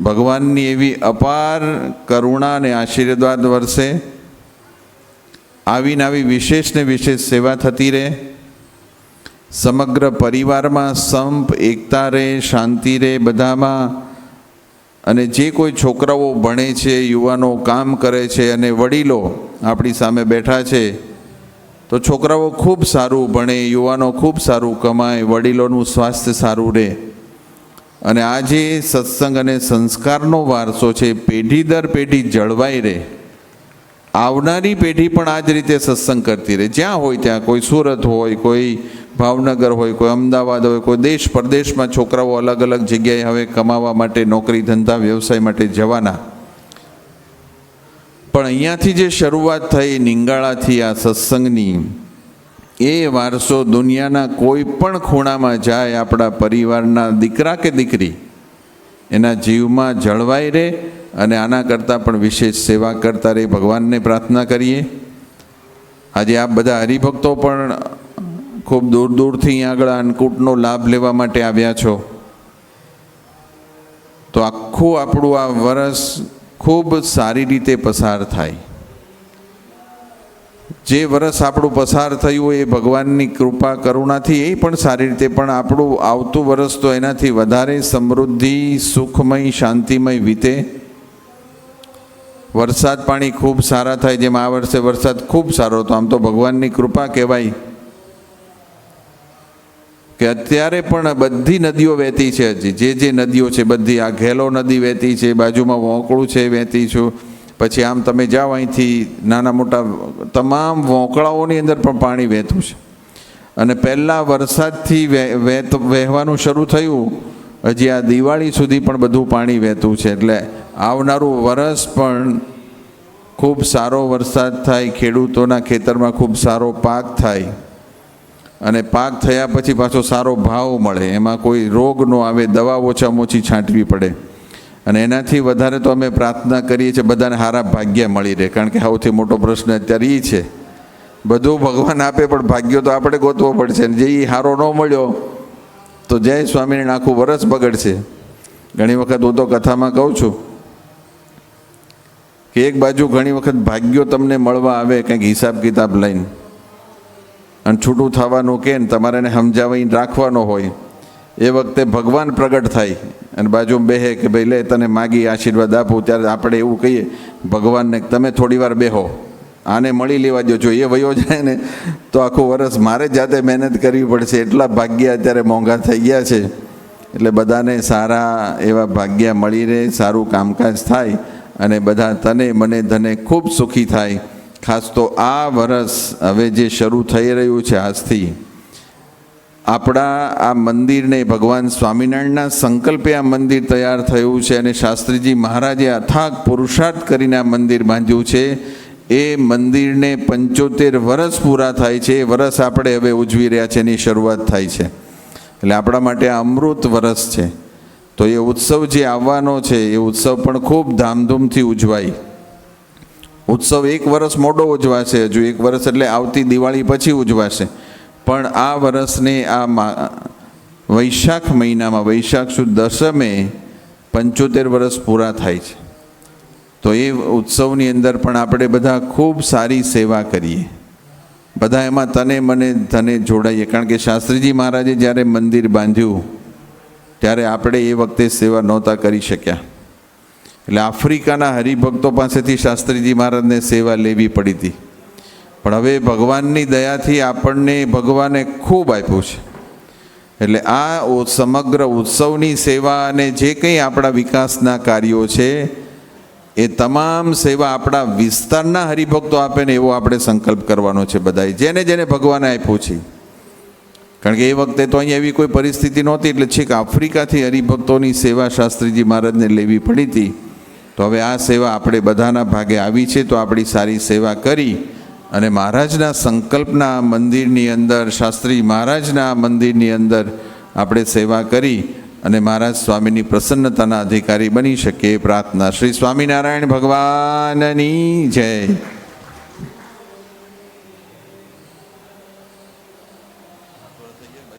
ભગવાનની એવી અપાર કરુણા અને આશીર્વાદ વરસે, આવીને આવી વિશેષ ને વિશેષ સેવા થતી રહે, સમગ્ર પરિવારમાં સંપ એકતા રહે, શાંતિ રહે બધામાં. અને જે કોઈ છોકરાઓ ભણે છે, યુવાનો કામ કરે છે, અને વડીલો આપણી સામે બેઠા છે, તો છોકરાઓ ખૂબ સારું ભણે, યુવાનો ખૂબ સારું કમાય, વડીલોનું સ્વાસ્થ્ય સારું રહે. અને આ જે સત્સંગ અને સંસ્કારનો વારસો છે પેઢી દર પેઢી જળવાઈ રહે, આવનારી પેઢી પણ આ જ રીતે સત્સંગ કરતી રહે. જ્યાં હોય ત્યાં, કોઈ સુરત હોય, કોઈ ભાવનગર હોય, કોઈ અમદાવાદ હોય, કોઈ દેશ પરદેશમાં છોકરાઓ અલગ અલગ જગ્યાએ હવે કમાવા માટે, નોકરી ધંધા વ્યવસાય માટે જવાના. પણ અહીંયાથી જે શરૂઆત થઈ નિંગાળાથી આ સત્સંગની, એ વારસો દુનિયાના કોઈ પણ ખૂણામાં જાય, આપણા પરિવારના દીકરા કે દીકરી એના જીવમાં જળવાઈ રહે અને આના કરતાં પણ વિશેષ સેવા કરતા રહે. ભગવાનને પ્રાર્થના કરીએ. આજે આપ બધા હરિભક્તો પણ ખૂબ દૂર દૂરથી અહીં આગળ અન્નકૂટનો લાભ લેવા માટે આવ્યા છો, તો આખું આપણું આ વર્ષ ખૂબ સારી રીતે પસાર થાય. જે વર્ષ આપણું પસાર થયું એ ભગવાનની કૃપા કરુણાથી એ પણ સારી રીતે, પણ આપણું આવતું વર્ષ તો એનાથી વધારે સમૃદ્ધિ, સુખમય, શાંતિમય વીતે. વરસાદ પાણી ખૂબ સારા થાય, જેમ આ વર્ષે વરસાદ ખૂબ સારો હતો. આમ તો ભગવાનની કૃપા કહેવાય કે અત્યારે પણ બધી નદીઓ વહેતી છે. હજી જે નદીઓ છે બધી, આ ઘેલો નદી વહેતી છે, બાજુમાં વોંકળું છે વહેતી છું, પછી આમ તમે જાઓ અહીંથી નાના મોટા તમામ વોંકળાઓની અંદર પણ પાણી વહેતું છે. અને પહેલાં વરસાદથી વહેવાનું શરૂ થયું, હજી આ દિવાળી સુધી પણ બધું પાણી વહેતું છે. એટલે આવનારું વરસ પણ ખૂબ સારો વરસાદ થાય, ખેડૂતોના ખેતરમાં ખૂબ સારો પાક થાય, અને પાક થયા પછી પાછો સારો ભાવ મળે, એમાં કોઈ રોગ ન આવે, દવા ઓછામાં ઓછી છાંટવી પડે. અને એનાથી વધારે તો અમે પ્રાર્થના કરીએ છીએ બધાને સારા ભાગ્ય મળી રહે. કારણ કે સૌથી મોટો પ્રશ્ન અત્યારે એ છે, બધું ભગવાન આપે પણ ભાગ્યો તો આપણે ગોતવો પડશે. અને જે એ સારો ન મળ્યો તો જય સ્વામિનારાયણ આખું વરસ બગડશે. ઘણી વખત હું તો કથામાં કહું છું કે એક બાજુ ઘણી વખત ભાગ્યો તમને મળવા આવે કંઈક હિસાબ કિતાબ લઈને, અને છૂટું થવાનું કે તમારે એને સમજાવીને રાખવાનો હોય, એ વખતે ભગવાન પ્રગટ થાય અને બાજુ બેહે કે ભાઈ લે તને માગી આશીર્વાદ આપું. ત્યારે આપણે એવું કહીએ ભગવાનને, તમે થોડી વાર બેહો, આને મળી લેવા દો. જો એ વયો જાય ને તો આખું વરસ મારે જાતે મહેનત કરવી પડશે. એટલા ભાગ્ય અત્યારે મોંઘા થઈ ગયા છે. એટલે બધાને સારા એવા ભાગ્ય મળી રહે, સારું કામકાજ થાય, અને બધા તને મને ધને ખૂબ સુખી થાય. ખાસ તો આ વરસ હવે જે શરૂ થઈ રહ્યું છે આજથી, આપણા આ મંદિરને ભગવાન સ્વામિનારાયણના સંકલ્પે આ મંદિર તૈયાર થયું છે, અને શાસ્ત્રીજી મહારાજે અથાગ પુરુષાર્થ કરીને આ મંદિર બાંધ્યું છે. એ મંદિરને 75 વર્ષ પૂરા થાય છે. એ વર્ષ આપણે હવે ઉજવી રહ્યા છે, એની શરૂઆત થાય છે. એટલે આપણા માટે આ અમૃત વર્ષ છે. તો એ ઉત્સવ જે આવવાનો છે એ ઉત્સવ પણ ખૂબ ધામધૂમથી ઉજવાય. ઉત્સવ એક વર્ષ મોડો ઉજવાશે, હજુ એક વર્ષ એટલે આવતી દિવાળી પછી ઉજવાશે. પણ આ વર્ષને આ વૈશાખ મહિનામાં, વૈશાખ સુદ દસમે 75 વર્ષ પૂરા થાય છે. તો એ ઉત્સવની અંદર પણ આપણે બધા ખૂબ સારી સેવા કરીએ, બધા એમાં તને મને ધને જોડાઈએ. કારણ કે શાસ્ત્રીજી મહારાજે જ્યારે મંદિર બાંધ્યું ત્યારે આપણે એ વખતે સેવા નહોતા કરી શક્યા. એટલે આફ્રિકાના હરિભક્તો પાસેથી શાસ્ત્રીજી મહારાજને સેવા લેવી પડી હતી. પણ હવે ભગવાનની દયાથી આપણને ભગવાને ખૂબ આપ્યું છે. એટલે આ સમગ્ર ઉત્સવની સેવા અને જે કંઈ આપણા વિકાસના કાર્યો છે એ તમામ સેવા આપણા વિસ્તારના હરિભક્તો આપે ને એવો આપણે સંકલ્પ કરવાનો છે બધાએ, જેને જેને ભગવાને આપ્યું છે. કારણ કે એ વખતે તો અહીંયા એવી કોઈ પરિસ્થિતિ નહોતી, એટલે છેક આફ્રિકાથી હરિભક્તોની સેવા શાસ્ત્રીજી મહારાજને લેવી પડી હતી. તો હવે આ સેવા આપણે બધાના ભાગે આવી છે, તો આપણી સારી સેવા કરી અને મહારાજના સંકલ્પના મંદિરની અંદર, શાસ્ત્રી મહારાજના મંદિરની અંદર આપણે સેવા કરી અને મહારાજ સ્વામીની પ્રસન્નતાના અધિકારી બની શકીએ. પ્રાર્થના. શ્રી સ્વામિનારાયણ ભગવાનની જય.